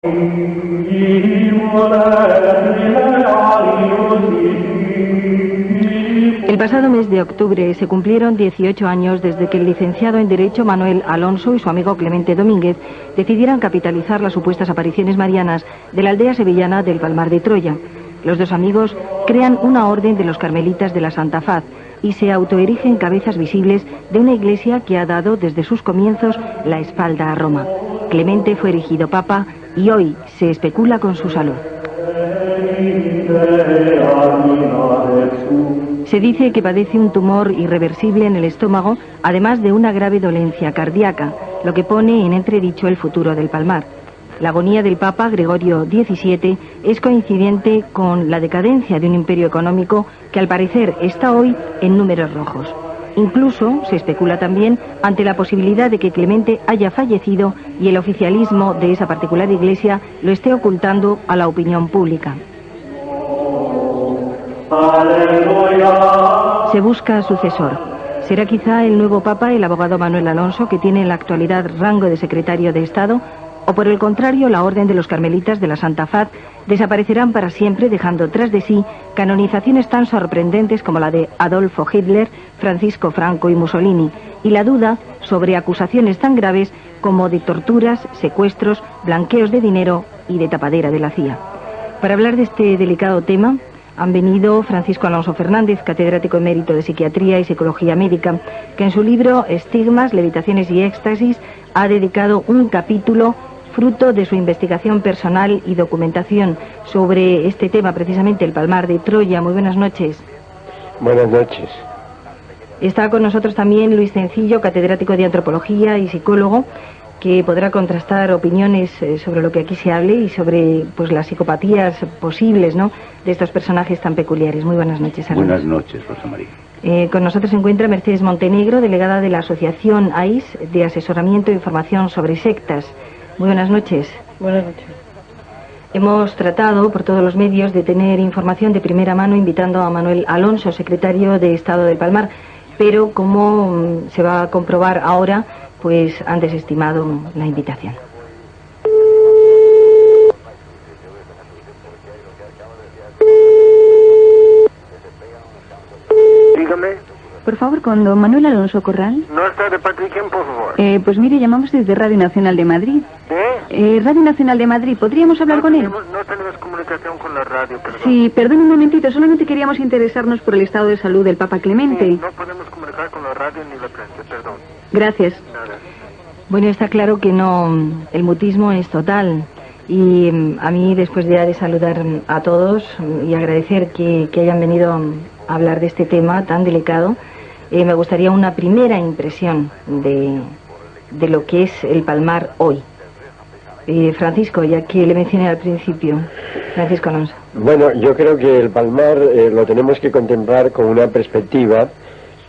El pasado mes de octubre se cumplieron 18 años desde que el licenciado en Derecho Manuel Alonso y su amigo Clemente Domínguez decidieran capitalizar las supuestas apariciones marianas de la aldea sevillana del Palmar de Troya. Los dos amigos crean una orden de los Carmelitas de la Santa Faz y se autoerigen cabezas visibles de una iglesia que ha dado desde sus comienzos la espalda a Roma. Clemente fue erigido papa y hoy se especula con su salud. Se dice que padece un tumor irreversible en el estómago, además de una grave dolencia cardíaca, lo que pone en entredicho el futuro del Palmar. La agonía del Papa Gregorio XVII es coincidente con la decadencia de un imperio económico que al parecer está hoy en números rojos. Incluso se especula también ante la posibilidad de que Clemente haya fallecido y el oficialismo de esa particular iglesia lo esté ocultando a la opinión pública. Se busca sucesor. ¿Será quizá el nuevo Papa el abogado Manuel Alonso, que tiene en la actualidad rango de secretario de Estado? ¿O por el contrario, la Orden de los Carmelitas de la Santa Faz desaparecerán para siempre, dejando tras de sí canonizaciones tan sorprendentes como la de Adolfo Hitler, Francisco Franco y Mussolini, y la duda sobre acusaciones tan graves como de torturas, secuestros, blanqueos de dinero y de tapadera de la CIA? Para hablar de este delicado tema han venido Francisco Alonso Fernández, catedrático emérito de Psiquiatría y Psicología Médica, que en su libro Estigmas, Levitaciones y Éxtasis ha dedicado un capítulo fruto de su investigación personal y documentación sobre este tema, precisamente el Palmar de Troya. Muy buenas noches. Buenas noches. Está con nosotros también Luis Cencillo, catedrático de Antropología y psicólogo, que podrá contrastar opiniones sobre lo que aquí se hable y sobre pues las psicopatías posibles, ¿no?, de estos personajes tan peculiares. Muy buenas noches. Buenas noches, Rosa María. Con nosotros se encuentra Mercedes Montenegro, delegada de la Asociación AIS de Asesoramiento e Información sobre Sectas. Muy buenas noches. Buenas noches. Hemos tratado por todos los medios de tener información de primera mano invitando a Manuel Alonso, secretario de Estado del Palmar, pero como se va a comprobar ahora, pues han desestimado la invitación. Dígame. Por favor, con don Manuel Alonso Corral. No está de parte de quién, por favor. Pues mire, llamamos desde Radio Nacional de Madrid. ¿De? Radio Nacional de Madrid, ¿podríamos hablar con él? No tenemos comunicación con la radio, perdón. Sí, perdón un momentito, solamente queríamos interesarnos por el estado de salud del Papa Clemente. Sí, no podemos comunicar con la radio ni la prensa, perdón. Gracias. Nada. Bueno, está claro que no, el mutismo es total. Y a mí, después ya de saludar a todos y agradecer que hayan venido a hablar de este tema tan delicado, me gustaría una primera impresión de lo que es el Palmar hoy. Francisco, ya que le mencioné al principio. Francisco Alonso. Bueno, yo creo que el Palmar lo tenemos que contemplar con una perspectiva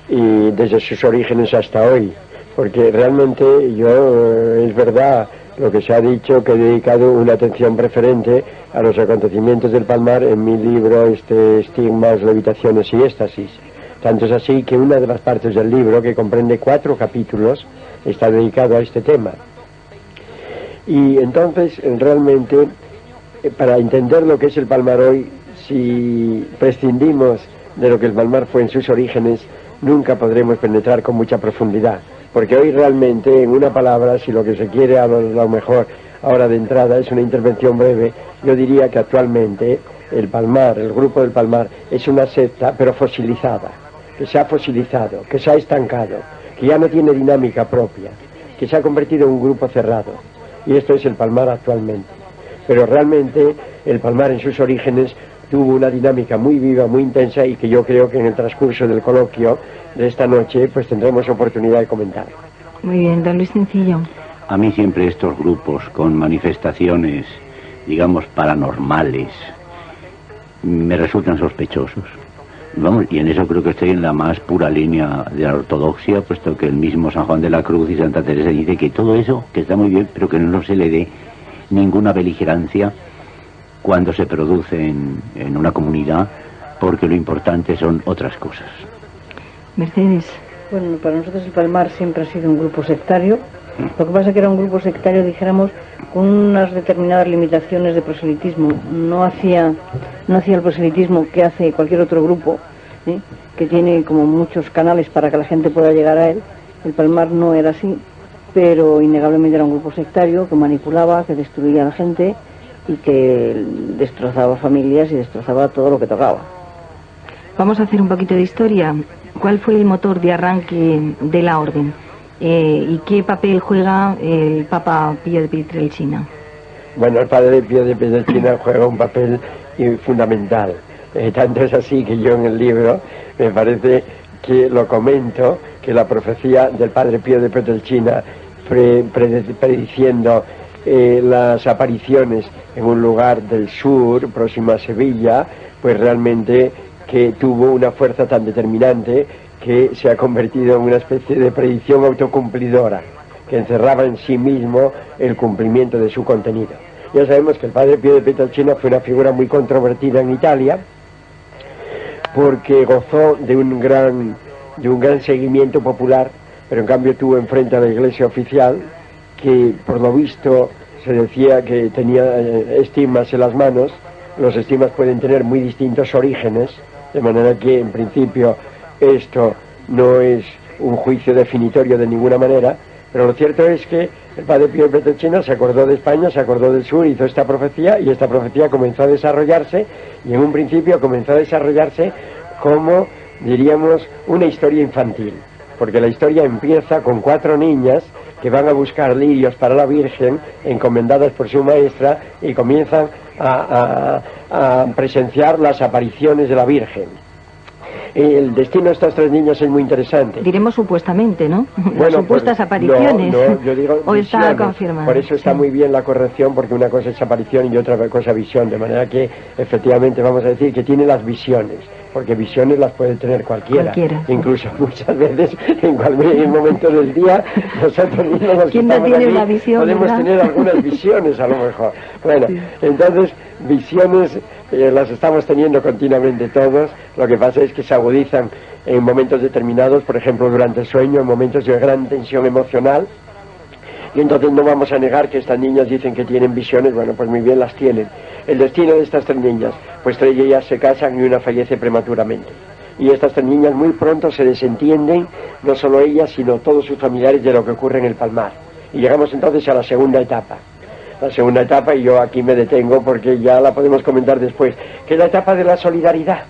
y desde sus orígenes hasta hoy. Porque realmente es verdad lo que se ha dicho, que he dedicado una atención preferente a los acontecimientos del Palmar en mi libro Estigmas, Levitaciones y Éxtasis. Tanto es así que una de las partes del libro, que comprende 4 capítulos, está dedicado a este tema. Y entonces, realmente, para entender lo que es el Palmar hoy, si prescindimos de lo que el Palmar fue en sus orígenes, nunca podremos penetrar con mucha profundidad. Porque hoy realmente, en una palabra, si lo que se quiere a lo mejor ahora de entrada es una intervención breve, yo diría que actualmente el Palmar, el grupo del Palmar, es una secta pero fosilizada, que se ha fosilizado, que se ha estancado, que ya no tiene dinámica propia, que se ha convertido en un grupo cerrado. Y esto es el Palmar actualmente. Pero realmente el Palmar en sus orígenes tuvo una dinámica muy viva, muy intensa, y que yo creo que en el transcurso del coloquio de esta noche pues tendremos oportunidad de comentar. Muy bien, don Luis Cencillo. A mí siempre estos grupos con manifestaciones, digamos, paranormales, me resultan sospechosos. Vamos, y en eso creo que estoy en la más pura línea de la ortodoxia, puesto que el mismo San Juan de la Cruz y Santa Teresa dice que todo eso, que está muy bien, pero que no se le dé ninguna beligerancia cuando se produce en una comunidad, porque lo importante son otras cosas. Mercedes. Bueno, para nosotros el Palmar siempre ha sido un grupo sectario, Lo que pasa que era un grupo sectario, dijéramos, con unas determinadas limitaciones de proselitismo. No hacía el proselitismo que hace cualquier otro grupo, ¿sí?, que tiene como muchos canales para que la gente pueda llegar a él. El Palmar no era así, pero innegablemente era un grupo sectario que manipulaba, que destruía a la gente y que destrozaba familias y destrozaba todo lo que tocaba. Vamos a hacer un poquito de historia. ¿Cuál fue el motor de arranque de la orden? ¿Y qué papel juega el Papa Pío de Pietrelcina? Bueno, el padre Pío de Pietrelcina juega un papel fundamental. Tanto es así que yo en el libro me parece que lo comento, que la profecía del padre Pío de Pietrelcina prediciendo las apariciones en un lugar del sur, próximo a Sevilla, pues realmente que tuvo una fuerza tan determinante que se ha convertido en una especie de predicción autocumplidora, que encerraba en sí mismo el cumplimiento de su contenido. Ya sabemos que el padre Pío de Pietrelcina fue una figura muy controvertida en Italia, porque gozó de un gran seguimiento popular, pero en cambio tuvo enfrente a la iglesia oficial, que por lo visto se decía que tenía estigmas en las manos. Los estigmas pueden tener muy distintos orígenes, de manera que en principio esto no es un juicio definitorio de ninguna manera, pero lo cierto es que el padre Pío de Pietrelcina se acordó de España, se acordó del sur, hizo esta profecía, y esta profecía comenzó a desarrollarse, y en un principio comenzó a desarrollarse como, diríamos, una historia infantil, porque la historia empieza con 4 niñas que van a buscar lirios para la Virgen, encomendadas por su maestra, y comienzan a presenciar las apariciones de la Virgen. El destino de estas 3 niñas es muy interesante. Diremos supuestamente, ¿no? Bueno, las supuestas apariciones. No, yo digo o visiones. Está confirmado. Por eso está muy bien la corrección, porque una cosa es aparición y otra cosa visión, de manera que efectivamente vamos a decir que tiene las visiones, porque visiones las puede tener cualquiera. Incluso muchas veces en cualquier momento del día nosotros mismos los que estamos aquí la visión, podemos ¿verdad? tener algunas visiones a lo mejor. Bueno, sí. Entonces visiones las estamos teniendo continuamente todos. Lo que pasa es que se agudizan en momentos determinados, por ejemplo durante el sueño, en momentos de gran tensión emocional. Y entonces no vamos a negar que estas niñas dicen que tienen visiones. Bueno, pues muy bien, las tienen. El destino de estas 3 niñas, pues 3 de ellas se casan y una fallece prematuramente. Y estas 3 niñas muy pronto se desentienden, no solo ellas, sino todos sus familiares, de lo que ocurre en el Palmar. Y llegamos entonces a la segunda etapa. La segunda etapa, y yo aquí me detengo porque ya la podemos comentar después, que es la etapa de la solidaridad.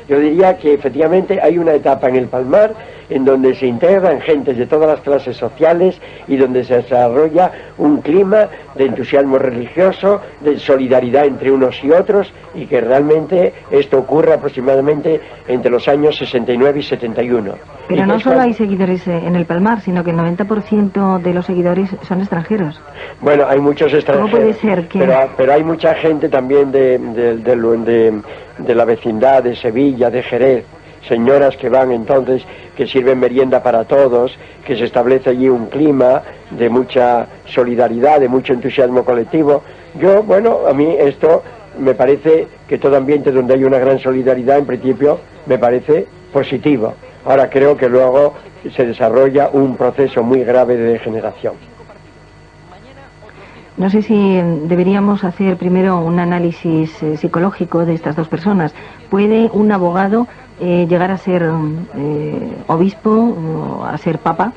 Yo diría que efectivamente hay una etapa en el Palmar en donde se integran gentes de todas las clases sociales y donde se desarrolla un clima de entusiasmo religioso, de solidaridad entre unos y otros, y que realmente esto ocurre aproximadamente entre los años 69 y 71. Pero no solo hay seguidores en el Palmar, sino que el 90% de los seguidores son extranjeros. Bueno, hay muchos extranjeros. ¿Cómo puede ser que...? Pero hay mucha gente también de la vecindad, de Sevilla, de Jerez, señoras que van entonces, que sirven merienda para todos, que se establece allí un clima de mucha solidaridad, de mucho entusiasmo colectivo. Yo, bueno, a mí esto me parece que todo ambiente donde hay una gran solidaridad, en principio, me parece positivo. Ahora creo que luego se desarrolla un proceso muy grave de degeneración. No sé si deberíamos hacer primero un análisis psicológico de estas 2 personas. ¿Puede un abogado llegar a ser obispo o a ser papa?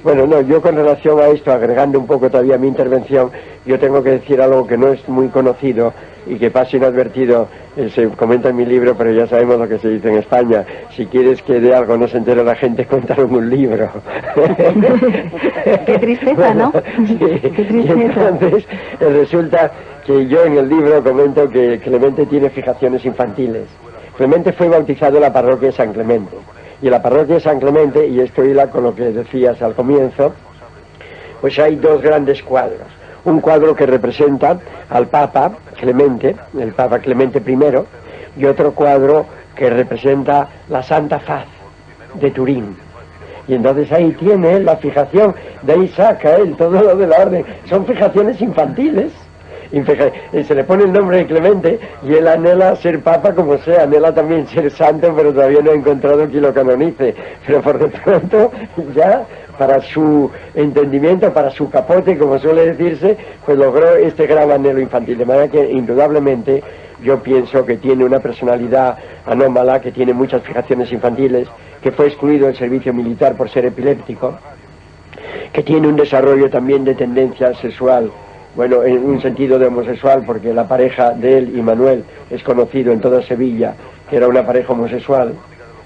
Bueno, no, yo con relación a esto, agregando un poco todavía mi intervención, yo tengo que decir algo que no es muy conocido y que pasa inadvertido, se comenta en mi libro, pero ya sabemos lo que se dice en España: si quieres que de algo no se entere la gente, cuéntalo en un libro. Qué tristeza, ¿no? Sí. Qué tristeza. Y entonces resulta que yo en el libro comento que Clemente tiene fijaciones infantiles. Clemente fue bautizado en la parroquia de San Clemente. Y en la parroquia de San Clemente, y esto hila con lo que decías al comienzo, pues hay 2 grandes cuadros. Un cuadro que representa al Papa Clemente, el Papa Clemente I, y otro cuadro que representa la Santa Faz de Turín. Y entonces ahí tiene la fijación, de ahí saca él todo lo de la orden. Son fijaciones infantiles. Se le pone el nombre de Clemente y él anhela ser papa como sea, anhela también ser santo, pero todavía no ha encontrado quien lo canonice. Pero por de pronto ya para su entendimiento, para su capote, como suele decirse, pues logró este gran anhelo infantil. De manera que indudablemente yo pienso que tiene una personalidad anómala, que tiene muchas fijaciones infantiles, que fue excluido del servicio militar por ser epiléptico, que tiene un desarrollo también de tendencia sexual, bueno, en un sentido de homosexual, porque la pareja de él y Manuel es conocido en toda Sevilla que era una pareja homosexual.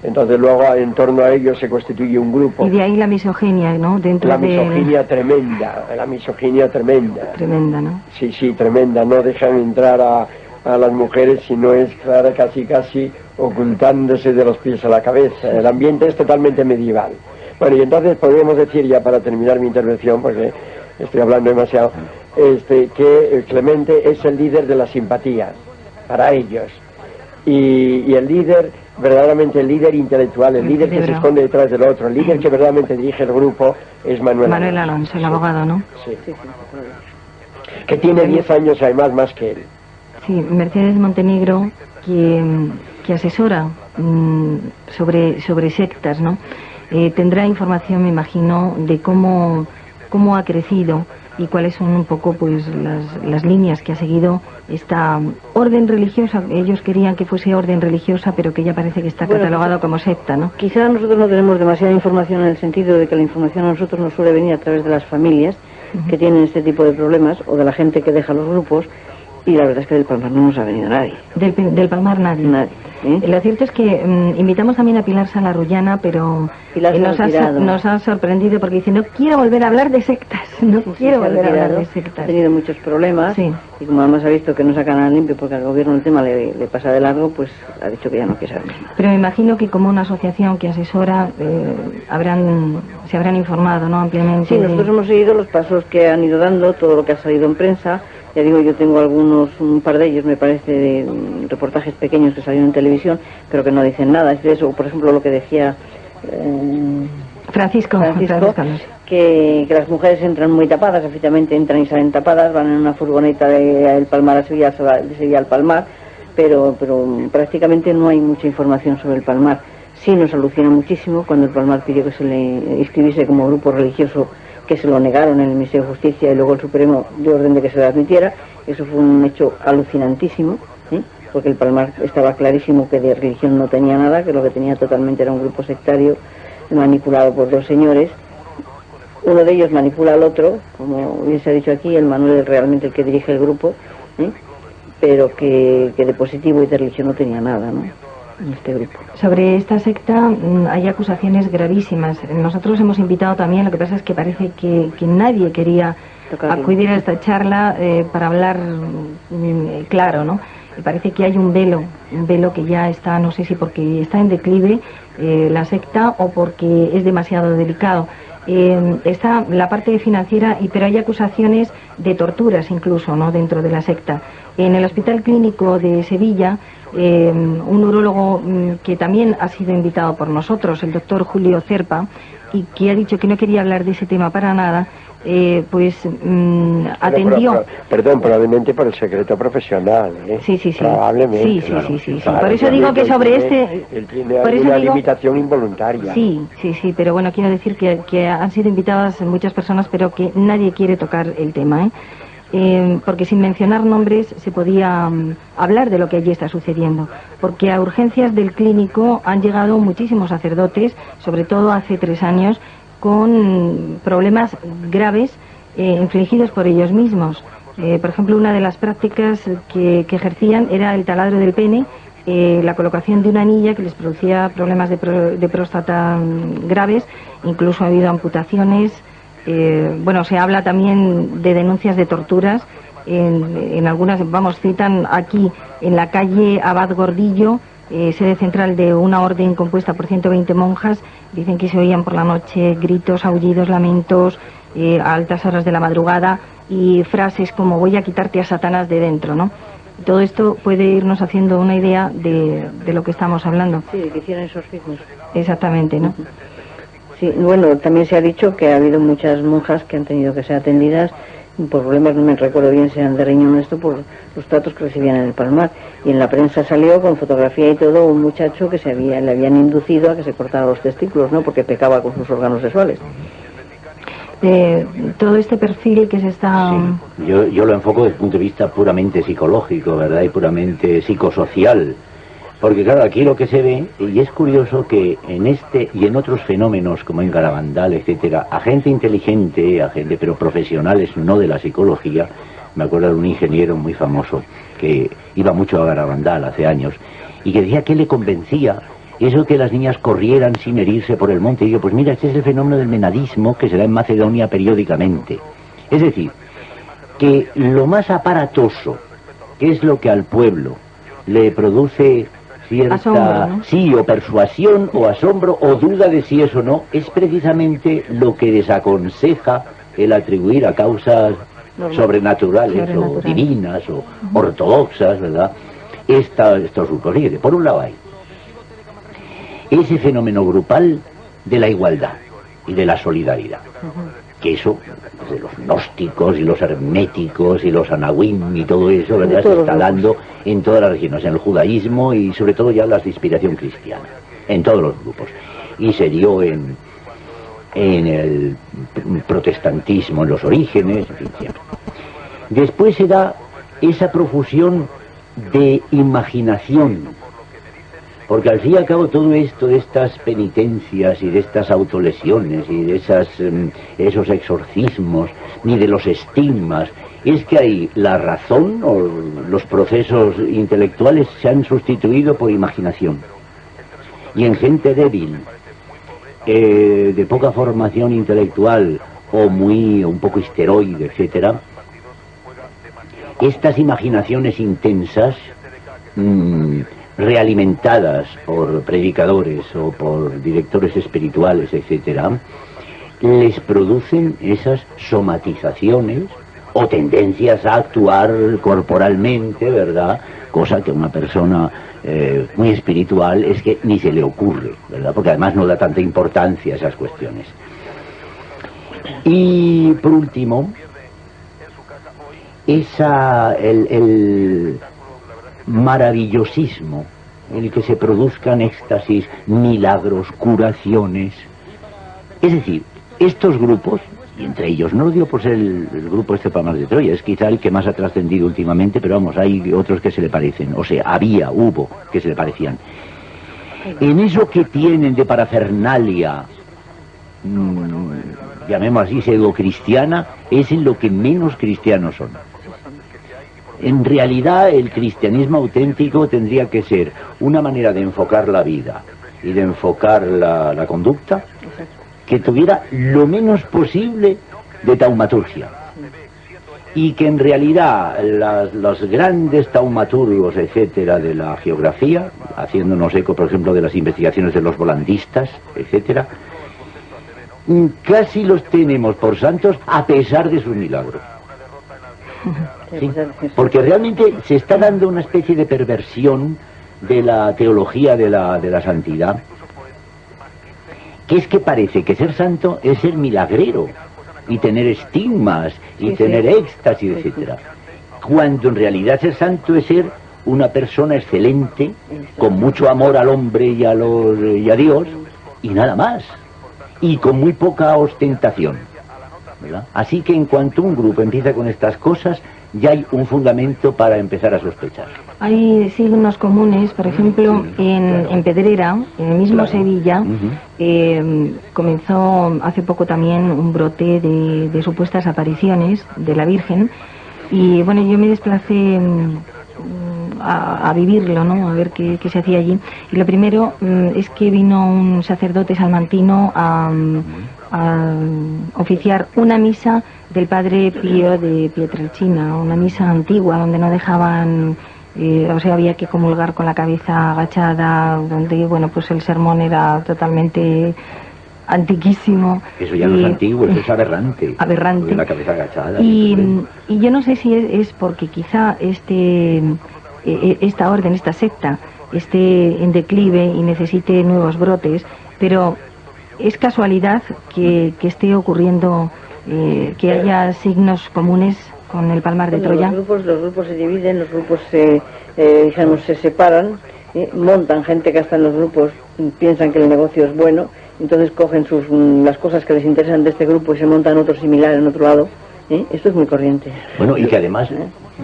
Entonces luego en torno a ellos se constituye un grupo. Y de ahí la misoginia, ¿no? Dentro la misoginia tremenda, la misoginia tremenda. Tremenda, ¿no? Sí, sí, tremenda. No dejan entrar a las mujeres si no es clara, casi ocultándose de los pies a la cabeza. El ambiente es totalmente medieval. Bueno, y entonces podríamos decir, ya para terminar mi intervención, porque estoy hablando demasiado, que Clemente es el líder de la simpatía para ellos. Y el líder, verdaderamente el líder intelectual, el líder que se esconde detrás del otro, el líder que verdaderamente dirige el grupo es Manuel Alonso, el abogado, ¿no? Sí. Que tiene 10 años además más que él. Sí, Mercedes Montenegro, que asesora sobre sectas, ¿no? Tendrá información, me imagino, de cómo ha crecido y cuáles son un poco pues las líneas que ha seguido esta orden religiosa. Ellos querían que fuese orden religiosa, pero que ya parece que está catalogado como secta, ¿no? Quizá nosotros no tenemos demasiada información en el sentido de que la información a nosotros nos suele venir a través de las familias que tienen este tipo de problemas, o de la gente que deja los grupos, y la verdad es que del Palmar no nos ha venido nadie. Del Palmar nadie. Lo cierto es que invitamos también a Pilar Salarullana, pero nos ha sorprendido porque dice, no quiero volver a hablar de sectas, quiero volver a hablar de sectas. Ha tenido muchos problemas, y como además ha visto que no sacan a limpio porque al gobierno el tema le pasa de largo, pues ha dicho que ya no quiere saber más. Pero me imagino que como una asociación que asesora, se habrán informado, ¿no?, ampliamente. Sí, nosotros hemos seguido los pasos que han ido dando, todo lo que ha salido en prensa. Ya digo, yo tengo un par de ellos, me parece, de reportajes pequeños que salieron en televisión, pero que no dicen nada. Es de eso, por ejemplo, lo que decía Francisco que las mujeres entran muy tapadas, efectivamente entran y salen tapadas, van en una furgoneta de El Palmar a Sevilla, de Sevilla al Palmar, pero prácticamente no hay mucha información sobre el Palmar. Sí nos alucina muchísimo cuando el Palmar pidió que se le inscribiese como grupo religioso, que se lo negaron en el Ministerio de Justicia y luego el Supremo dio orden de que se lo admitiera. Eso fue un hecho alucinantísimo, porque el Palmar estaba clarísimo que de religión no tenía nada, que lo que tenía totalmente era un grupo sectario manipulado por dos señores. Uno de ellos manipula al otro, como bien se ha dicho aquí, el Manuel es realmente el que dirige el grupo, pero que de positivo y de religión no tenía nada, ¿no?, en este grupo. Sobre esta secta hay acusaciones gravísimas. Nosotros hemos invitado también, lo que pasa es que parece que nadie quería acudir a esta charla para hablar claro, ¿no? Y parece que hay un velo que ya está, no sé si porque está en declive la secta o porque es demasiado delicado. Está la parte financiera, pero hay acusaciones de torturas incluso, ¿no?, dentro de la secta. En el Hospital Clínico de Sevilla, un urólogo que también ha sido invitado por nosotros, el doctor Julio Cerpa, y que ha dicho que no quería hablar de ese tema para nada, atendió. Perdón, probablemente por el secreto profesional, Sí. Probablemente. Sí. Por eso digo que sobre él tiene una limitación involuntaria. Sí, pero bueno, quiero decir que han sido invitadas muchas personas, pero que nadie quiere tocar el tema, porque sin mencionar nombres se podía hablar de lo que allí está sucediendo, porque a urgencias del clínico han llegado muchísimos sacerdotes, sobre todo hace 3 años, con problemas graves infligidos por ellos mismos. Por ejemplo, una de las prácticas que ejercían era el taladro del pene, la colocación de una anilla que les producía problemas de próstata graves, incluso ha habido amputaciones. Se habla también de denuncias de torturas, en algunas, citan aquí en la calle Abad Gordillo, sede central de una orden compuesta por 120 monjas, dicen que se oían por la noche gritos, aullidos, lamentos, a altas horas de la madrugada, y frases como voy a quitarte a Satanás de dentro, ¿no? Todo esto puede irnos haciendo una idea de lo que estamos hablando. Sí, de que hicieran exorcismos. Exactamente, ¿no? Sí, bueno, también se ha dicho que ha habido muchas monjas que han tenido que ser atendidas por problemas, no me recuerdo bien si eran de riñón o esto, por los tratos que recibían en el Palmar. Y en la prensa salió con fotografía y todo un muchacho que le habían inducido a que se cortara los testículos, ¿no?, porque pecaba con sus órganos sexuales. todo este perfil que se está... Sí. Yo lo enfoco desde el punto de vista puramente psicológico, ¿verdad? Y puramente psicosocial. Porque claro, aquí lo que se ve, y es curioso que en este y en otros fenómenos como en Garabandal, etcétera, a gente inteligente, a gente pero profesionales no de la psicología, me acuerdo de un ingeniero muy famoso que iba mucho a Garabandal hace años, y que decía que le convencía eso que las niñas corrieran sin herirse por el monte. Y yo, pues mira, este es el fenómeno del menadismo que se da en Macedonia periódicamente. Es decir, que lo más aparatoso, que es lo que al pueblo le produce cierta asombro, ¿no? Sí, o persuasión o asombro o duda de si es o no, es precisamente lo que desaconseja el atribuir a causas sobrenaturales o divinas o ortodoxas, ¿verdad? Estos grupos. Fíjate, por un lado hay ese fenómeno grupal de la igualdad y de la solidaridad, que eso, de los gnósticos y los herméticos y los anahuim y todo eso, ¿verdad?, se está dando en todas las regiones, en el judaísmo y sobre todo ya las de inspiración cristiana, en todos los grupos. Y se dio en el protestantismo, en los orígenes, en fin, siempre. Después se da esa profusión de imaginación, porque al fin y al cabo todo esto de estas penitencias y de estas autolesiones y de esos exorcismos, ni de los estigmas, es que ahí la razón o los procesos intelectuales se han sustituido por imaginación. Y en gente débil, de poca formación intelectual o un poco histeroide, etcétera, estas imaginaciones intensas, realimentadas por predicadores o por directores espirituales, etcétera, les producen esas somatizaciones o tendencias a actuar corporalmente, ¿verdad? Cosa que a una persona muy espiritual es que ni se le ocurre, ¿verdad? Porque además no da tanta importancia a esas cuestiones. Y por último, el maravillosismo en el que se produzcan éxtasis, milagros, curaciones. Es decir, estos grupos, y entre ellos, no lo digo por ser el grupo este Palmar de Troya, es quizá el que más ha trascendido últimamente, pero vamos, hay otros que se le parecen, o sea, hubo que se le parecían. En eso que tienen de parafernalia, llamemos así, pseudo-cristiana, es en lo que menos cristianos son. En realidad el cristianismo auténtico tendría que ser una manera de enfocar la vida y de enfocar la conducta que tuviera lo menos posible de taumaturgia. Y que en realidad los grandes taumaturgos, etcétera, de la geografía, haciéndonos eco, por ejemplo, de las investigaciones de los volandistas, etcétera, casi los tenemos por santos a pesar de sus milagros. Sí, porque realmente se está dando una especie de perversión de la teología de la santidad, que es que parece que ser santo es ser milagrero y tener estigmas y tener éxtasis, etcétera, cuando en realidad ser santo es ser una persona excelente, con mucho amor al hombre y a Dios, y nada más, y con muy poca ostentación, ¿verdad? Así que en cuanto un grupo empieza con estas cosas, ya hay un fundamento para empezar a sospechar. Hay signos comunes, por ejemplo, en Pedrera, en el mismo Sevilla, comenzó hace poco también un brote de supuestas apariciones de la Virgen, y bueno, yo me desplacé a vivirlo, ¿no?, a ver qué se hacía allí. Y lo primero es que vino un sacerdote salmantino a oficiar una misa del padre Pío de Pietrelcina, una misa antigua donde no dejaban, o sea, había que comulgar con la cabeza agachada, donde, bueno, pues el sermón era totalmente antiquísimo. Eso ya no es antiguo, eso es aberrante. Aberrante. La cabeza agachada. Y yo no sé si es porque quizá esta orden, esta secta, esté en declive y necesite nuevos brotes, pero es casualidad que esté ocurriendo, que haya signos comunes con el Palmar de Troya. Los grupos se dividen, los grupos se separan, montan gente que está en los grupos, piensan que el negocio es bueno entonces cogen las cosas que les interesan de este grupo y se montan otro similar en otro lado. Esto es muy corriente. Bueno, y que además,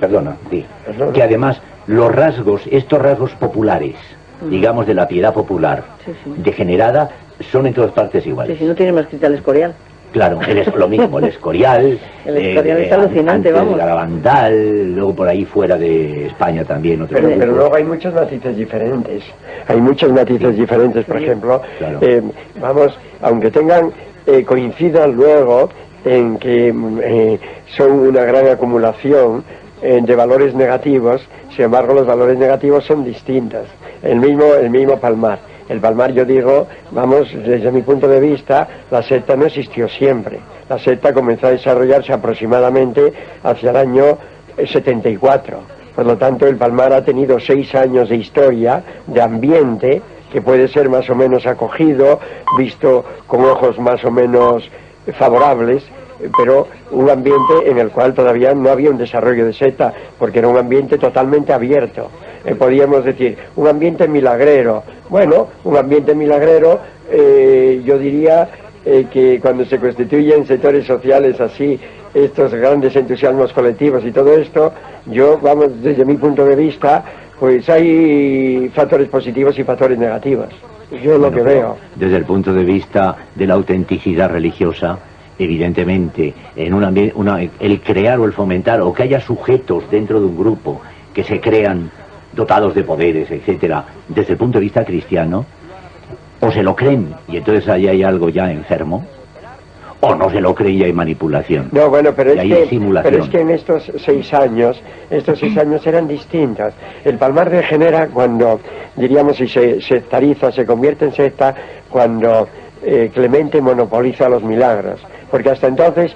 perdona, sí, que además estos rasgos populares, digamos de la piedad popular, degenerada, son en todas partes iguales. Sí, no tiene más que el Escorial. Claro, lo mismo, el Escorial. El Escorial es alucinante, vamos. El Garabandal, luego por ahí fuera de España también. Pero luego hay muchos matices diferentes. Hay muchos matices diferentes, por ejemplo. Claro. Aunque coincidan luego en que son una gran acumulación de valores negativos, sin embargo los valores negativos son distintos. El mismo Palmar. El Palmar, yo digo, desde mi punto de vista, la secta no existió siempre. La secta comenzó a desarrollarse aproximadamente hacia el año 74. Por lo tanto, el Palmar ha tenido 6 años de historia, de ambiente, que puede ser más o menos acogido, visto con ojos más o menos favorables, pero un ambiente en el cual todavía no había un desarrollo de secta, porque era un ambiente totalmente abierto. Podríamos decir, un ambiente milagrero. Bueno, un ambiente milagrero, yo diría que cuando se constituyen sectores sociales así, estos grandes entusiasmos colectivos y todo esto, desde mi punto de vista, pues hay factores positivos y factores negativos. Yo lo que veo. Desde el punto de vista de la autenticidad religiosa, evidentemente, el crear o el fomentar, o que haya sujetos dentro de un grupo que se crean dotados de poderes, etcétera, desde el punto de vista cristiano, o se lo creen y entonces ahí hay algo ya enfermo, o no se lo creen y hay manipulación. No, bueno, pero es que en estos 6 años eran distintos. El Palmar degenera cuando, diríamos, si se sectariza, se convierte en secta, cuando Clemente monopoliza los milagros. Porque hasta entonces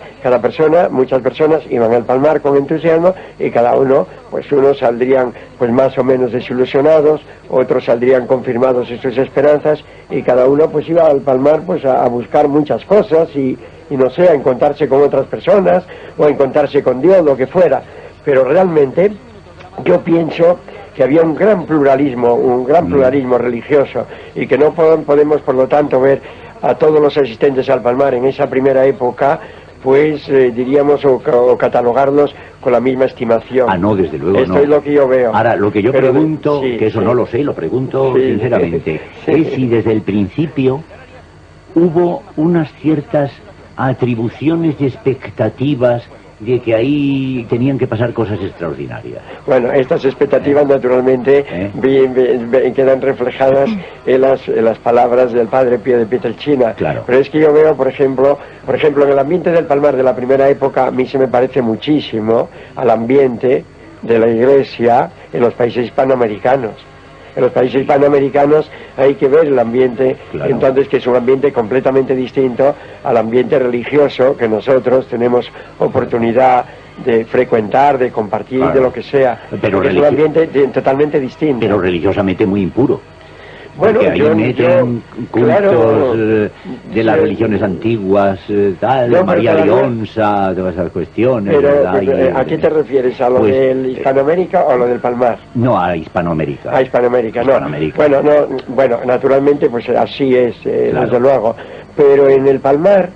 muchas personas iban al Palmar con entusiasmo y cada uno, pues unos saldrían pues más o menos desilusionados, otros saldrían confirmados en sus esperanzas y cada uno pues iba al Palmar pues a buscar muchas cosas y no sé, a encontrarse con otras personas o a encontrarse con Dios, lo que fuera. Pero realmente yo pienso que había un gran pluralismo religioso y que no podemos por lo tanto ver a todos los asistentes al Palmar en esa primera época, pues diríamos, o catalogarlos con la misma estimación. No, desde luego Esto es lo que yo veo. Ahora, lo que yo pregunto, que eso no lo sé, lo pregunto sinceramente, es si desde el principio hubo unas ciertas atribuciones y expectativas de que ahí tenían que pasar cosas extraordinarias. Bueno, estas expectativas naturalmente quedan reflejadas en las palabras del padre Pío de Pietrelcina. Claro. Pero es que yo veo, por ejemplo, en el ambiente del Palmar de la primera época, a mí se me parece muchísimo al ambiente de la Iglesia en los países hispanoamericanos. En los países hispanoamericanos hay que ver el ambiente, entonces, que es un ambiente completamente distinto al ambiente religioso que nosotros tenemos oportunidad de frecuentar, de compartir, de lo que sea. Pero es un ambiente totalmente distinto. Pero religiosamente muy impuro. Bueno, porque ahí meten cultos de las religiones antiguas, María Leonza, todas esas cuestiones. Pero, ¿a qué te refieres? ¿A lo del Hispanoamérica o a lo del Palmar? No, a Hispanoamérica. A Hispanoamérica, no. Bueno, naturalmente, pues así es, desde luego. Pero en el Palmar,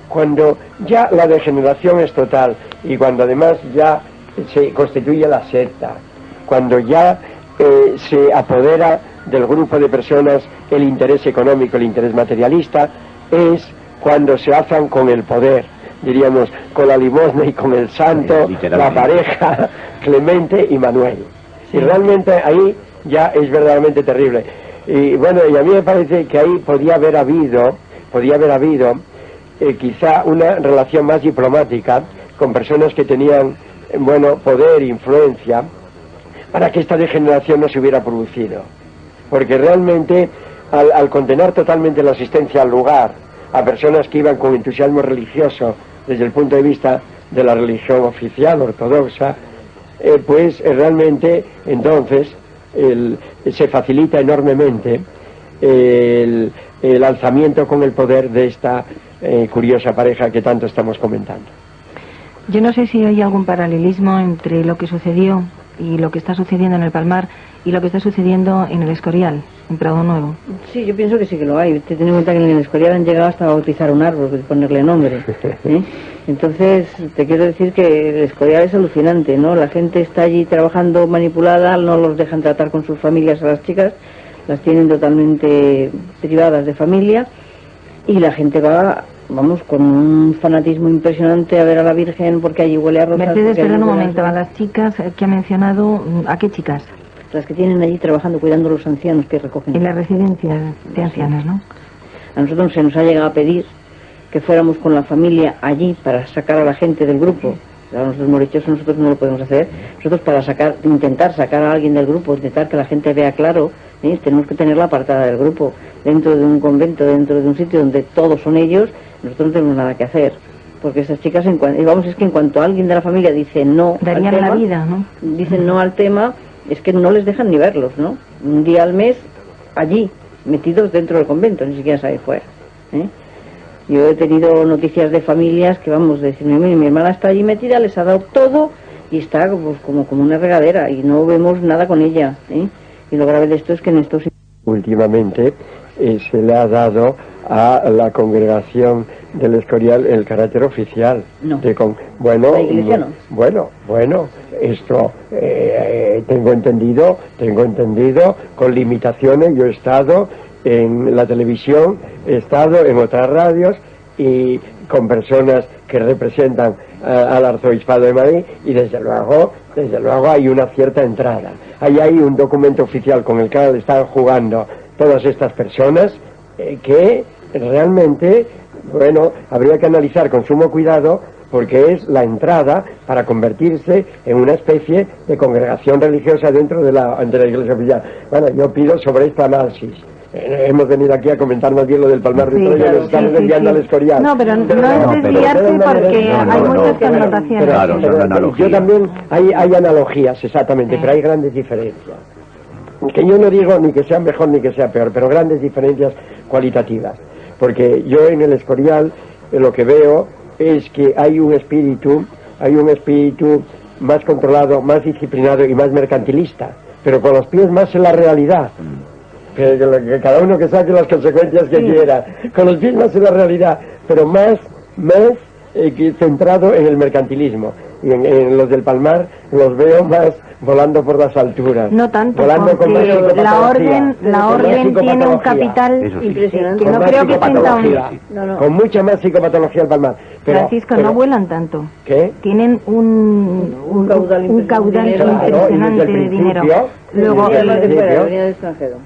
cuando ya la degeneración es total y cuando además ya se constituye la secta, cuando ya se apodera del grupo de personas el interés económico, el interés materialista, es cuando se alzan con el poder, diríamos, con la limosna y con el santo, la pareja Clemente y Manuel. Y realmente ahí ya es verdaderamente terrible. Y bueno, y a mí me parece que ahí podía haber habido quizá una relación más diplomática con personas que tenían, poder, influencia, para que esta degeneración no se hubiera producido. Porque realmente, al condenar totalmente la asistencia al lugar a personas que iban con entusiasmo religioso desde el punto de vista de la religión oficial, ortodoxa, pues realmente entonces se facilita enormemente el alzamiento con el poder de esta curiosa pareja que tanto estamos comentando. Yo no sé si hay algún paralelismo entre lo que sucedió y lo que está sucediendo en el Palmar y lo que está sucediendo en el Escorial, en Prado Nuevo? Sí, yo pienso que sí que lo hay. Ten en cuenta que en el Escorial han llegado hasta a bautizar un árbol, ponerle nombre. Entonces, te quiero decir que el Escorial es alucinante, ¿no? La gente está allí trabajando manipulada, no los dejan tratar con sus familias a las chicas, las tienen totalmente privadas de familia, y la gente va, vamos, con un fanatismo impresionante a ver a la Virgen porque allí huele a rosas. Mercedes, perdón un momento, a las chicas que ha mencionado, ¿a qué chicas? Las que tienen allí trabajando, cuidando a los ancianos que recogen. En la residencia de ancianas, ¿no? A nosotros se nos ha llegado a pedir que fuéramos con la familia allí para sacar a la gente del grupo. Claro, nosotros hemos dicho eso, nosotros no lo podemos hacer. Nosotros para intentar sacar a alguien del grupo, intentar que la gente vea claro, tenemos que tenerla apartada del grupo, dentro de un convento, dentro de un sitio donde todos son ellos. Nosotros no tenemos nada que hacer, porque esas chicas, es que en cuanto alguien de la familia dice no darían al tema, la vida, ¿no? Dicen no al tema, es que no les dejan ni verlos, ¿no? Un día al mes, allí, metidos dentro del convento, ni siquiera salir fuera. Yo he tenido noticias de familias que, vamos, decirme, mi hermana está allí metida, les ha dado todo y está pues, como una regadera y no vemos nada con ella. Y lo grave de esto es que en estos... Últimamente se le ha dado a la congregación del Escorial el carácter oficial. No. Bueno, ¿la iglesia no? Bueno, esto tengo entendido, con limitaciones. Yo he estado en la televisión, he estado en otras radios y con personas que representan al Arzobispado de Madrid, y desde luego hay una cierta entrada. Ahí hay un documento oficial con el que están jugando todas estas personas que realmente, bueno, habría que analizar con sumo cuidado, porque es la entrada para convertirse en una especie de congregación religiosa dentro de la Iglesia oficial. Bueno, yo pido sobre este análisis. Hemos venido aquí a comentar más bien lo del Palmar de Troya, nos estamos desviando al Escorial. No, pero no es desviarse porque hay muchas connotaciones. Claro, son analogías. Yo también, hay analogías, exactamente, pero hay grandes diferencias. Que yo no digo ni que sea mejor ni que sea peor, pero grandes diferencias cualitativas. Porque yo en el Escorial lo que veo es que hay un espíritu más controlado, más disciplinado y más mercantilista, pero con los pies más en la realidad. Que cada uno que saque las consecuencias que quiera, con los pies más en la realidad, pero más centrado en el mercantilismo. Y en los del Palmar los veo más volando por las alturas. No tanto, volando con más la orden tiene un capital impresionante. No creo que tenga con mucha más psicopatología el Palmar. Francisco, no vuelan tanto. ¿Qué? Tienen un caudal impresionante de dinero.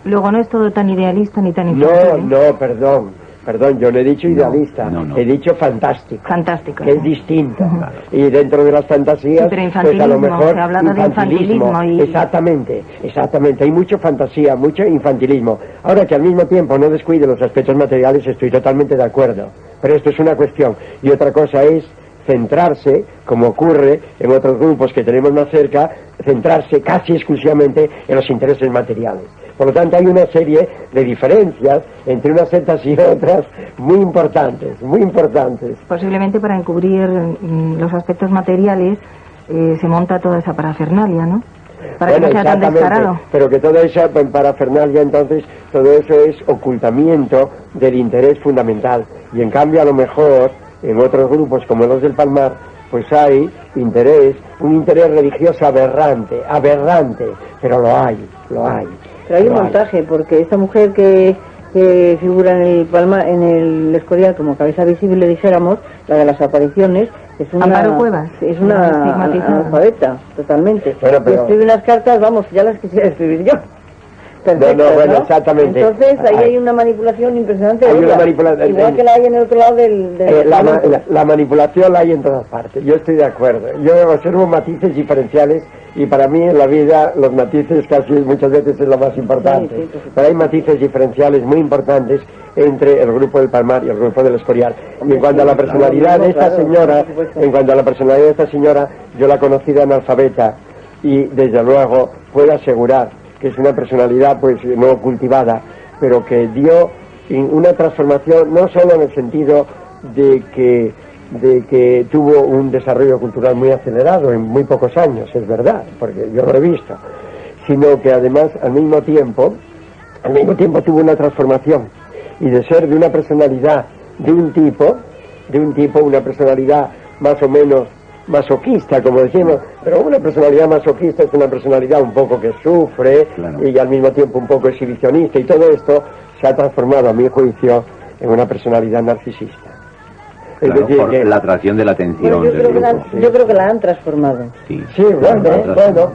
Luego no es todo tan idealista ni tan infantil. No, perdón, yo no he dicho idealista, he dicho fantástico. Fantástico. Que es distinto. Y dentro de las fantasías, sí, pero pues a lo mejor se ha hablado de infantilismo y... Exactamente, hay mucho fantasía, mucho infantilismo. Ahora que al mismo tiempo no descuide los aspectos materiales, estoy totalmente de acuerdo. Pero esto es una cuestión. Y otra cosa es centrarse, como ocurre en otros grupos que tenemos más cerca, centrarse casi exclusivamente en los intereses materiales. Por lo tanto, hay una serie de diferencias entre unas sectas y otras muy importantes, muy importantes. Posiblemente para encubrir los aspectos materiales se monta toda esa parafernalia, ¿no? Para que no sea tan descarado. Pero que toda esa parafernalia, entonces, todo eso es ocultamiento del interés fundamental. Y en cambio, a lo mejor, en otros grupos como los del Palmar, pues hay un interés religioso aberrante, pero lo hay. Pero hay un montaje, porque esta mujer que figura en el Palmar, en el Escorial como cabeza visible, dijéramos, la de las apariciones, es una Amparo Cuevas, es una analfabeta, totalmente. Bueno, pero... escribe unas cartas, vamos, ya las quisiera escribir yo. Perfecto, bueno, exactamente. Entonces ahí hay una manipulación impresionante. Igual que la hay en el otro lado del la manipulación la hay en todas partes. Yo estoy de acuerdo. Yo observo matices diferenciales y para mí en la vida los matices casi muchas veces es lo más importante. Sí, pero hay matices diferenciales muy importantes entre el grupo del Palmar y el grupo del Escorial. Y en cuanto a la personalidad de esta señora, yo la he conocido analfabeta y desde luego puedo asegurar que es una personalidad pues no cultivada, pero que dio una transformación no solo en el sentido de que de que tuvo un desarrollo cultural muy acelerado en muy pocos años, es verdad, porque yo lo he visto, sino que además al mismo tiempo tuvo una transformación, y de ser de una personalidad de un tipo, una personalidad más o menos masoquista, como decimos, pero una personalidad masoquista es una personalidad un poco que sufre, claro, y al mismo tiempo un poco exhibicionista, y todo esto se ha transformado, a mi juicio, en una personalidad narcisista. Claro, es decir, por la atracción de la atención. Bueno, yo creo que la han transformado. Sí, bueno, por supuesto.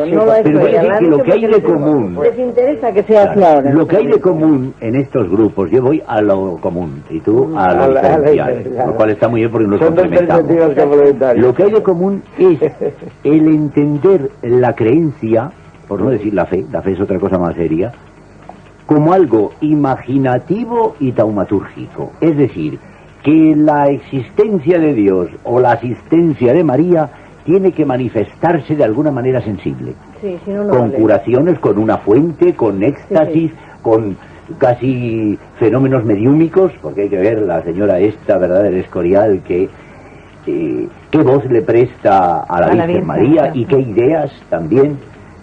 No pero lo que hay de común. Les interesa que sea así ahora. Lo que hay de común en estos grupos, yo voy a lo común y tú a lo diferencial, lo cual está muy bien porque nos complementamos. Lo que hay de común es el entender la creencia, por no decir la fe es otra cosa más seria, como algo imaginativo y taumatúrgico. Es decir, que la existencia de Dios o la asistencia de María tiene que manifestarse de alguna manera sensible. Sí, si no, con curaciones, con una fuente, con éxtasis, con casi fenómenos mediúmicos, porque hay que ver la señora esta, ¿verdad?, del Escorial, que qué voz le presta a la Virgen María, y qué ideas también.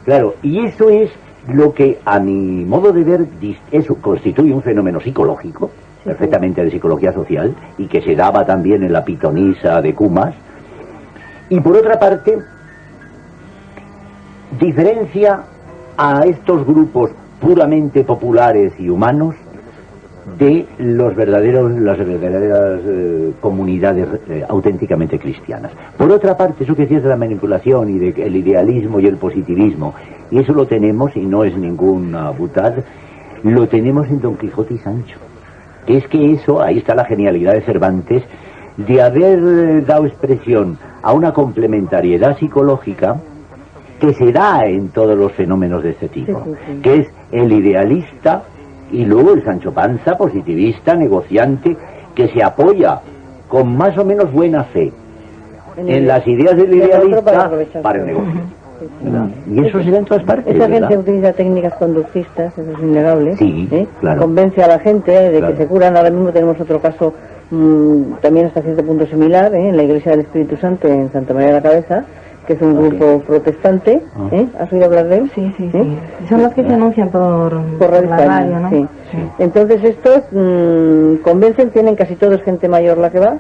Claro, y eso es lo que, a mi modo de ver, eso constituye un fenómeno psicológico, perfectamente de psicología social, y que se daba también en la pitonisa de Cumas. Y por otra parte, diferencia a estos grupos puramente populares y humanos de las verdaderas comunidades auténticamente cristianas. Por otra parte, eso que decías de la manipulación y del idealismo y el positivismo, y eso lo tenemos, y no es ninguna butad, lo tenemos en Don Quijote y Sancho. Es que eso, ahí está la genialidad de Cervantes, de haber dado expresión a una complementariedad psicológica que se da en todos los fenómenos de este tipo, que es el idealista y luego el Sancho Panza, positivista, negociante, que se apoya con más o menos buena fe en las ideas del idealista para el negocio. Y eso se da en todas partes. Esa gente utiliza técnicas conductistas, eso es innegable. Sí, claro. Convence a la gente de que se curan. Ahora mismo tenemos otro caso también hasta cierto punto similar, en la Iglesia del Espíritu Santo en Santa María de la Cabeza, que es un grupo protestante. ¿Has oído hablar de él? Sí. Son los que se anuncian por la radio, ¿no? Sí. Entonces estos convencen, tienen casi todos gente mayor la que va,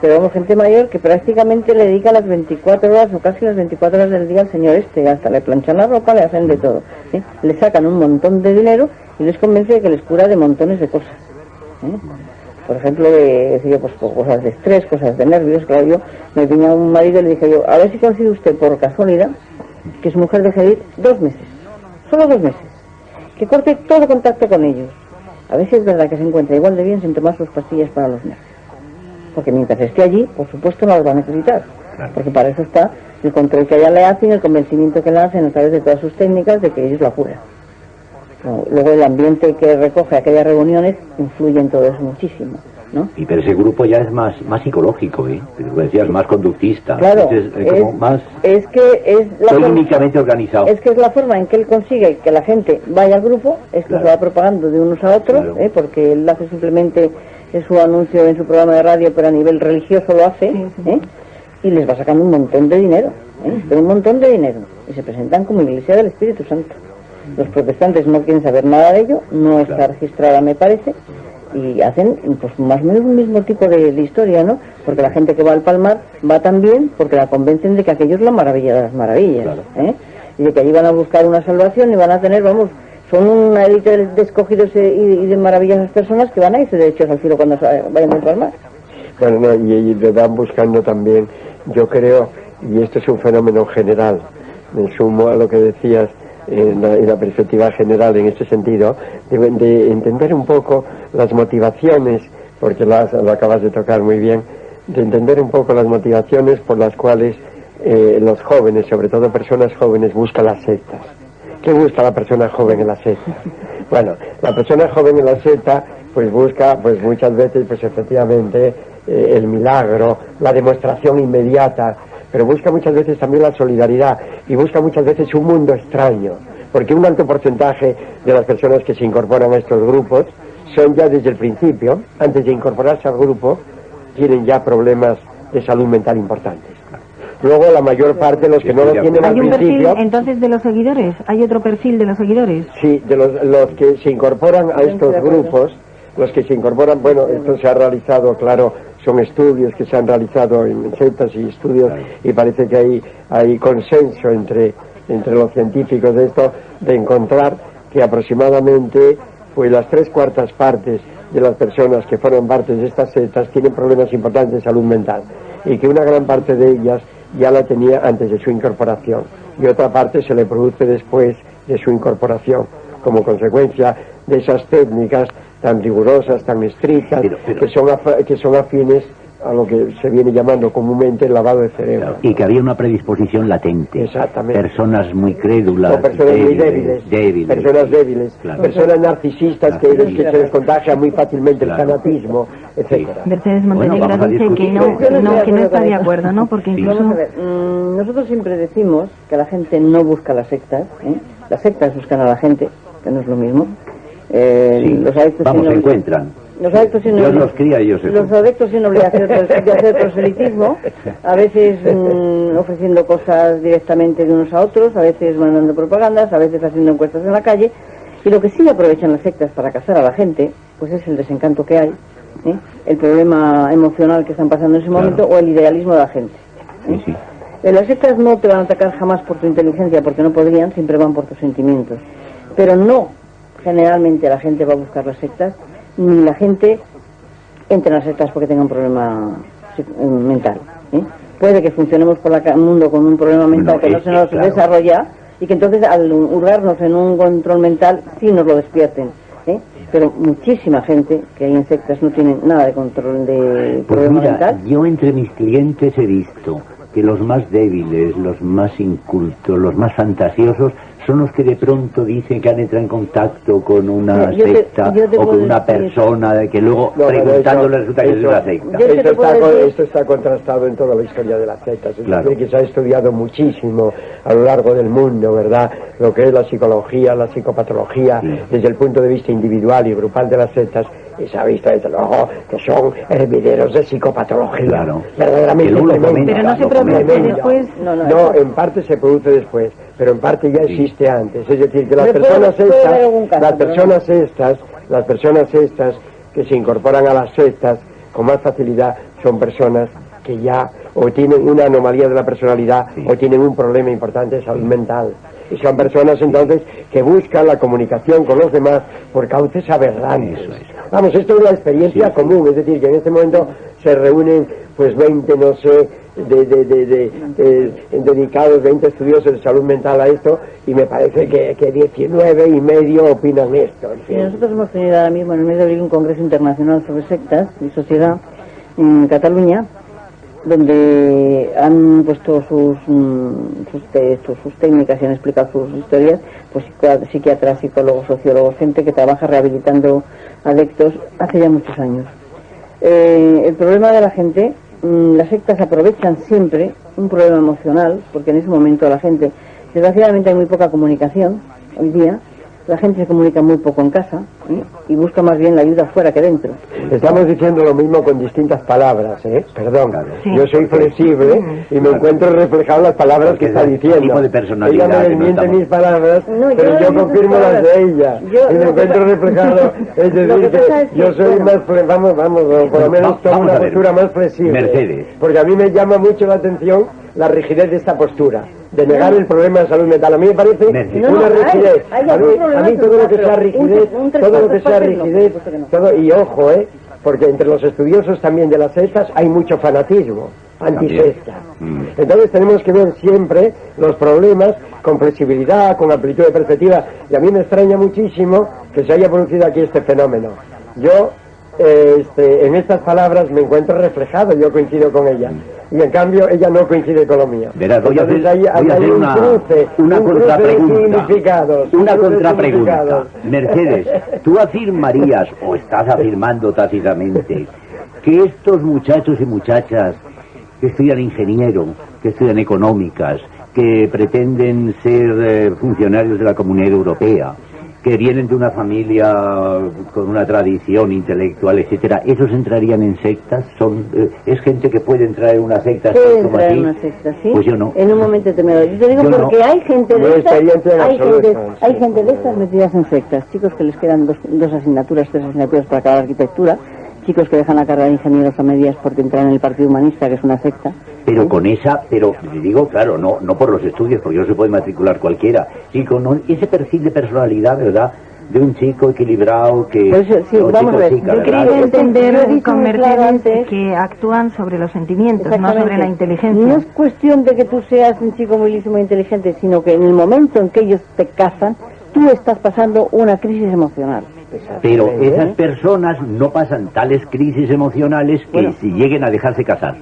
pero vamos, gente mayor que prácticamente le dedica las 24 horas o casi las 24 horas del día al señor hasta le planchan la ropa, le hacen de todo, le sacan un montón de dinero y les convence de que les cura de montones de cosas, por ejemplo, pues, cosas de estrés, cosas de nervios. Claro, yo me vine a un marido y le dije yo, a ver si consigue usted por casualidad que su mujer deje de ir 2 meses, solo 2 meses, que corte todo contacto con ellos, a ver si es verdad que se encuentra igual de bien sin tomar sus pastillas para los nervios. Porque mientras esté allí, por supuesto, no los va a necesitar. Claro. Porque para eso está el control que ella le hacen, el convencimiento que le hacen a través de todas sus técnicas de que ellos la curan. Luego el ambiente que recoge aquellas reuniones influye en todo eso muchísimo, ¿no? Pero ese grupo ya es más psicológico, Como decías, más conductista. Claro, es que es la técnicamente organizado. Es que es la forma en que él consigue que la gente vaya al grupo. Esto se va propagando de unos a otros, porque él hace simplemente su anuncio en su programa de radio, pero a nivel religioso lo hace, y les va sacando un montón de dinero, pero un montón de dinero, y se presentan como Iglesia del Espíritu Santo. Los protestantes no quieren saber nada de ello, no está registrada, me parece, y hacen pues más o menos un mismo tipo de historia, ¿no? Porque la gente que va al Palmar va también porque la convencen de que aquello es la maravilla de las maravillas, y de que allí van a buscar una salvación y van a tener, son una élite de escogidos y de maravillosas personas que van a irse derechos al cielo cuando vayan al Palmar. Bueno, y le van buscando también, yo creo, y esto es un fenómeno general, me sumo a lo que decías, en la perspectiva general en este sentido, de entender un poco las motivaciones, porque lo acabas de tocar muy bien, de entender un poco las motivaciones por las cuales los jóvenes, sobre todo personas jóvenes, buscan las sectas. ¿Qué busca la persona joven en la secta? Bueno, la persona joven en la secta pues busca muchas veces efectivamente el milagro, la demostración inmediata, pero busca muchas veces también la solidaridad y busca muchas veces un mundo extraño, porque un alto porcentaje de las personas que se incorporan a estos grupos son ya desde el principio, antes de incorporarse al grupo, tienen ya problemas de salud mental importantes. Luego la mayor parte de los que no lo tienen al ¿Hay un perfil principio... entonces de los seguidores? ¿Hay otro perfil de los seguidores? Sí, de los que se incorporan a estos grupos, los que se incorporan, bueno, esto se ha realizado, claro, son estudios que se han realizado en sectas y estudios, y parece que hay consenso entre los científicos de esto, de encontrar que aproximadamente pues las 3/4 partes de las personas que forman parte de estas sectas tienen problemas importantes de salud mental, y que una gran parte de ellas ya la tenía antes de su incorporación, y otra parte se le produce después de su incorporación, como consecuencia de esas técnicas tan rigurosas, tan estrictas, que son afines a lo que se viene llamando comúnmente el lavado de cerebro. Claro, y que había una predisposición latente. Exactamente. Personas muy crédulas. O personas muy débiles. Personas débiles. Claro. Personas narcisistas que se les contagia muy fácilmente el fanatismo, etcétera. Mercedes Montenegro dice que no está de acuerdo, ¿no? Porque incluso... Vamos a ver, nosotros siempre decimos que la gente no busca las sectas, ¿eh? Las sectas buscan a la gente, que no es lo mismo. Los adictos se encuentran. Los adictos sin Dios los cría, ellos los adictos sin obligación de hacer proselitismo, a veces ofreciendo cosas directamente de unos a otros, a veces mandando propagandas, a veces haciendo encuestas en la calle, y lo que sí aprovechan las sectas para cazar a la gente, pues es el desencanto que hay, el problema emocional que están pasando en ese momento, o el idealismo de la gente. Sí. Las sectas no te van a atacar jamás por tu inteligencia, porque no podrían, siempre van por tus sentimientos, pero no generalmente la gente va a buscar las sectas, ni la gente entra en las sectas porque tenga un problema mental. Puede que funcionemos por el mundo con un problema mental que no se nos desarrolla, y que entonces al hurgarnos en un control mental sí nos lo despierten. Pero muchísima gente que hay en sectas no tiene nada de control de problema mental. Yo entre mis clientes he visto que los más débiles, los más incultos, los más fantasiosos son los que de pronto dicen que han entrado en contacto con una secta o con una persona que luego preguntándole resulta que es una secta. Esto está contrastado en toda la historia de las sectas. Es decir, que se ha estudiado muchísimo a lo largo del mundo, ¿verdad? Lo que es la psicología, la psicopatología, desde el punto de vista individual y grupal de las sectas, y se ha visto desde luego que son herederos de psicopatología. Verdaderamente tremenda. Pero no se produce después. No, en parte se produce después, pero en parte ya existe antes. Es decir, que las personas estas que se incorporan a las sectas con más facilidad son personas que ya o tienen una anomalía de la personalidad o tienen un problema importante de salud mental. Y son personas entonces que buscan la comunicación con los demás por cauces aberrantes. Vamos, esto es una experiencia común, es decir, que en este momento se reúnen pues 20, no sé, dedicados, 20 estudiosos de salud mental a esto, y me parece que 19,5 opinan esto. Y nosotros hemos tenido ahora mismo en el mes de abril un congreso internacional sobre sectas y sociedad en Cataluña, donde han puesto sus técnicas y han explicado sus historias, pues psiquiatras, psicólogos, sociólogos, gente que trabaja rehabilitando adictos hace ya muchos años. El problema de la gente, las sectas aprovechan siempre un problema emocional, porque en ese momento la gente, desgraciadamente hay muy poca comunicación hoy día. La gente se comunica muy poco en casa y busca más bien la ayuda fuera que dentro. Estamos diciendo lo mismo con distintas palabras, perdón. Yo soy flexible y me encuentro reflejado en las palabras que está diciendo. Tipo de personalidad. Ella me desmiente mis palabras, pero yo confirmo las de ella. Y me encuentro reflejado. Es decir, que yo soy más, vamos, por lo menos tomo una postura más flexible. Mercedes. Porque a mí me llama mucho la atención la rigidez de esta postura, de negar el problema de salud mental. A mí me parece una rigidez. A mí todo lo que sea rigidez, y ojo, porque entre los estudiosos también de las sectas hay mucho fanatismo antisecta. Entonces tenemos que ver siempre los problemas con flexibilidad, con amplitud de perspectiva, y a mí me extraña muchísimo que se haya producido aquí este fenómeno. Yo en estas palabras me encuentro reflejado, yo coincido con ella, y en cambio ella no coincide con lo mío. Verás, voy a hacer una contrapregunta. Mercedes, ¿tú afirmarías, o estás afirmando tácitamente, que estos muchachos y muchachas que estudian ingeniero, que estudian económicas, que pretenden ser funcionarios de la Comunidad Europea, que vienen de una familia con una tradición intelectual, etcétera, ¿esos entrarían en sectas? ¿Es gente que puede entrar en una secta? Puede entrar en una secta, sí. Pues yo no. En un momento determinado. Yo te digo Yo porque no. hay gente de estas, hay sí. gente de estas metidas en sectas. Chicos que les quedan dos asignaturas, 3 asignaturas para acabar arquitectura. Chicos que dejan la carrera de ingenieros a medias porque entran en el Partido Humanista, que es una secta. Pero con esa, pero digo, claro, no por los estudios, porque no se puede matricular cualquiera, sí, con ese perfil de personalidad, ¿verdad?, de un chico equilibrado que... Pues, sí, vamos a ver, Yo quería entender con Mercedes que actúan sobre los sentimientos, no sobre la inteligencia. No es cuestión de que tú seas un chico muy listo, muy inteligente, sino que en el momento en que ellos te cazan, tú estás pasando una crisis emocional. Pero esas personas no pasan tales crisis emocionales que si lleguen a dejarse casar.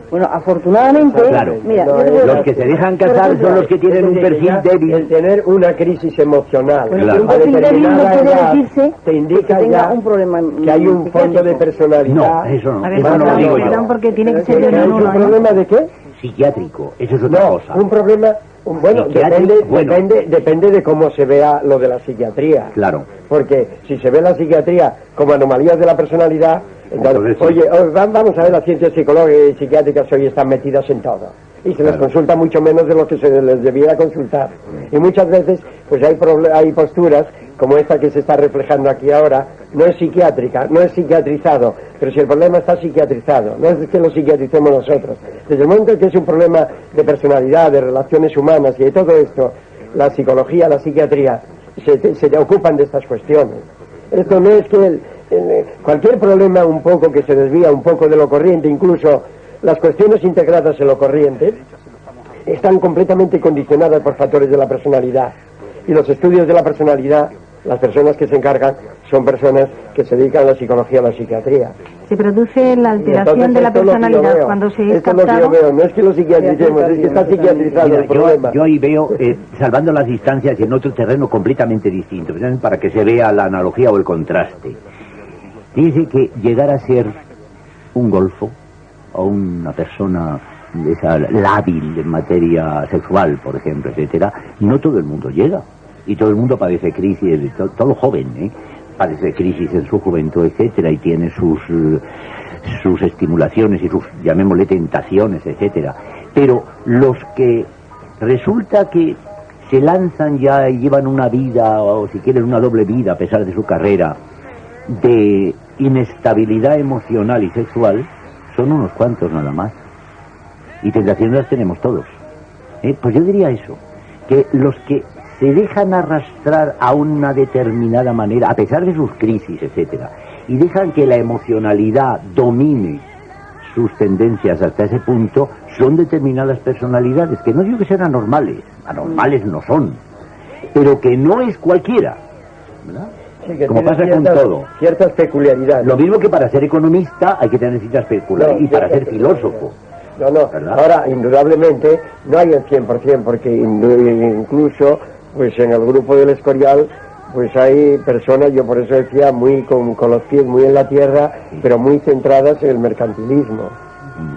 Bueno, afortunadamente, claro, mira, los que se dejan casar son los que tienen un perfil débil. El tener una crisis emocional, Claro. un perfil débil no quiere decirse te indica que tenga ya un problema que hay un fondo de personalidad. No, eso no. A ver, Eso no lo digo perdón, yo. porque tiene que ser ¿Es de un uno, ¿eh? problema de qué? Psiquiátrico, eso es otra No, cosa. un problema... Bueno, Psiquiátrico, bueno. depende de cómo se vea lo de la psiquiatría. Claro. Porque si se ve la psiquiatría como anomalías de la personalidad, entonces, sí. oye, vamos a ver, las ciencias psicológicas y psiquiátricas hoy están metidas en todo. Y se les consulta mucho menos de lo que se les debiera consultar. Y muchas veces, pues hay posturas, como esta que se está reflejando aquí ahora, no es psiquiátrica, no es psiquiatrizado, pero si el problema está psiquiatrizado, no es que lo psiquiatricemos nosotros. Desde el momento en que es un problema de personalidad, de relaciones humanas y de todo esto, la psicología, la psiquiatría, se ocupan de estas cuestiones. Esto no es que cualquier problema un poco que se desvía un poco de lo corriente, incluso las cuestiones integradas en lo corriente, están completamente condicionadas por factores de la personalidad. Y los estudios de la personalidad, las personas que se encargan, son personas que se dedican a la psicología, a la psiquiatría. Se produce la alteración de la personalidad cuando se es Esto es lo que yo captado. veo, no es que lo psiquiatricemos, es que está psiquiatrizado Mira, el problema. yo ahí veo, salvando las distancias en otro terreno completamente distinto, para que se vea la analogía o el contraste. Dice que llegar a ser un golfo o una persona de esa lábil en materia sexual, por ejemplo, etcétera, no todo el mundo llega. Y todo el mundo padece crisis, todo joven, padece crisis en su juventud, etcétera, y tiene sus estimulaciones y sus, llamémosle, tentaciones, etcétera. Pero los que resulta que se lanzan ya y llevan una vida, o si quieren una doble vida a pesar de su carrera, de inestabilidad emocional y sexual, son unos cuantos nada más. Y tentaciones las tenemos todos. Pues yo diría eso, que los que se dejan arrastrar a una determinada manera, a pesar de sus crisis, etcétera, y dejan que la emocionalidad domine sus tendencias hasta ese punto, son determinadas personalidades, que no digo que sean anormales no son, pero que no es cualquiera, ¿verdad? Sí, que Como tiene pasa con todo. ciertas peculiaridades. Lo mismo que para ser economista hay que tener ciertas peculiaridades, y para ser filósofo. No, ¿verdad? ahora, indudablemente, no hay el 100%, porque incluso, pues en el grupo del Escorial, pues hay personas, yo por eso decía, muy con los pies muy en la tierra, pero muy centradas en el mercantilismo.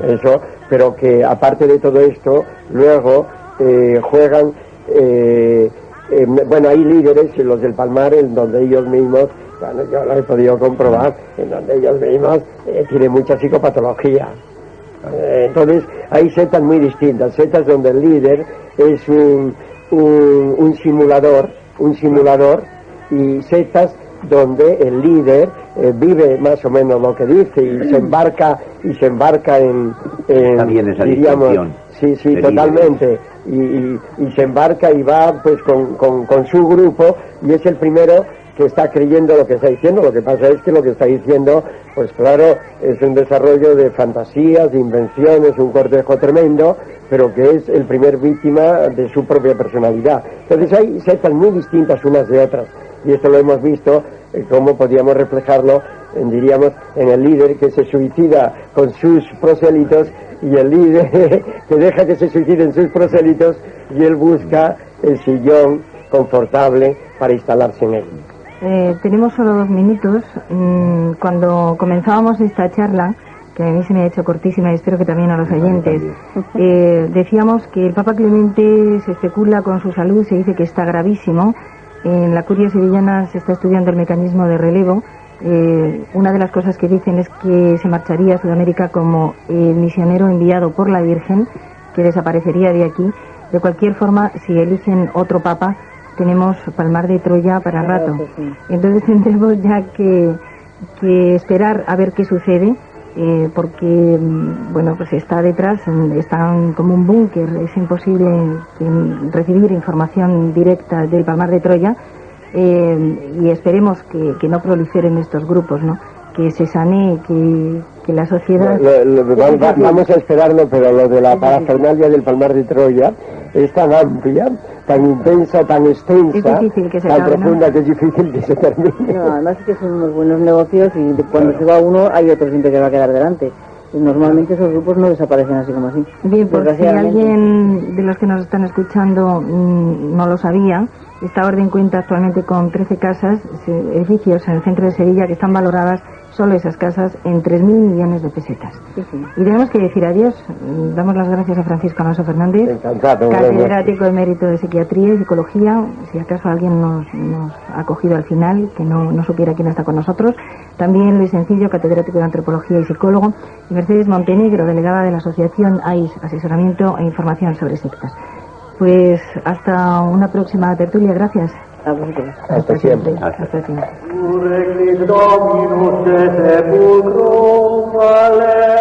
Eso, pero que aparte de todo esto, luego juegan, bueno, hay líderes, los del Palmar, en donde ellos mismos, bueno, yo lo he podido comprobar, en donde ellos mismos tienen mucha psicopatología. Entonces hay setas muy distintas, setas donde el líder es un simulador, y setas donde el líder vive más o menos lo que dice y se embarca en también esa diríamos, distinción. sí, totalmente, y se embarca y va pues con su grupo, y es el primero que está creyendo lo que está diciendo. Lo que pasa es que lo que está diciendo, pues claro, es un desarrollo de fantasías, de invenciones, un cortejo tremendo, pero que es el primer víctima de su propia personalidad. Entonces hay sectas muy distintas unas de otras, y esto lo hemos visto, cómo podíamos reflejarlo, diríamos, en el líder que se suicida con sus prosélitos, y el líder que deja que se suiciden sus prosélitos, y él busca el sillón confortable para instalarse en él. Tenemos solo 2 minutos. Cuando comenzábamos esta charla, que a mí se me ha hecho cortísima y espero que también a los oyentes, decíamos que el Papa Clemente se especula con su salud, se dice que está gravísimo, En la curia sevillana se está estudiando el mecanismo de relevo. Una de las cosas que dicen es que se marcharía a Sudamérica como el misionero enviado por la Virgen, que desaparecería de aquí. De cualquier forma, si eligen otro papa, tenemos Palmar de Troya para rato. Entonces tendremos ya que esperar a ver qué sucede, porque, bueno, pues está detrás, están como un búnker, es imposible recibir información directa del Palmar de Troya, y esperemos que no proliferen estos grupos, ¿no? Que se sanee, que la sociedad... Vamos a esperarlo, pero lo de la parafernalia del Palmar de Troya es tan amplia, tan intensa, tan extensa, tan profunda, que es difícil que se termine. No, además es que son unos buenos negocios y cuando se va uno hay otro siempre que va a quedar delante. Y normalmente esos grupos no desaparecen así como así. Bien, pues si alguien de los que nos están escuchando no lo sabía, esta orden cuenta actualmente con 13 casas, edificios en el centro de Sevilla que están valoradas, solo esas casas, en 3.000 millones de pesetas. Sí, sí. Y tenemos que decir adiós. Damos las gracias a Francisco Alonso Fernández, Encantado, catedrático emérito de Psiquiatría y Psicología. Si acaso alguien nos ha cogido al final, que no supiera quién está con nosotros. También Luis Sencillo, catedrático de Antropología y Psicólogo. Y Mercedes Montenegro, delegada de la Asociación AIS, Asesoramiento e Información sobre Sectas. Pues hasta una próxima tertulia. Gracias. Hasta siempre. Hasta siempre. Dominus de sepulcro vale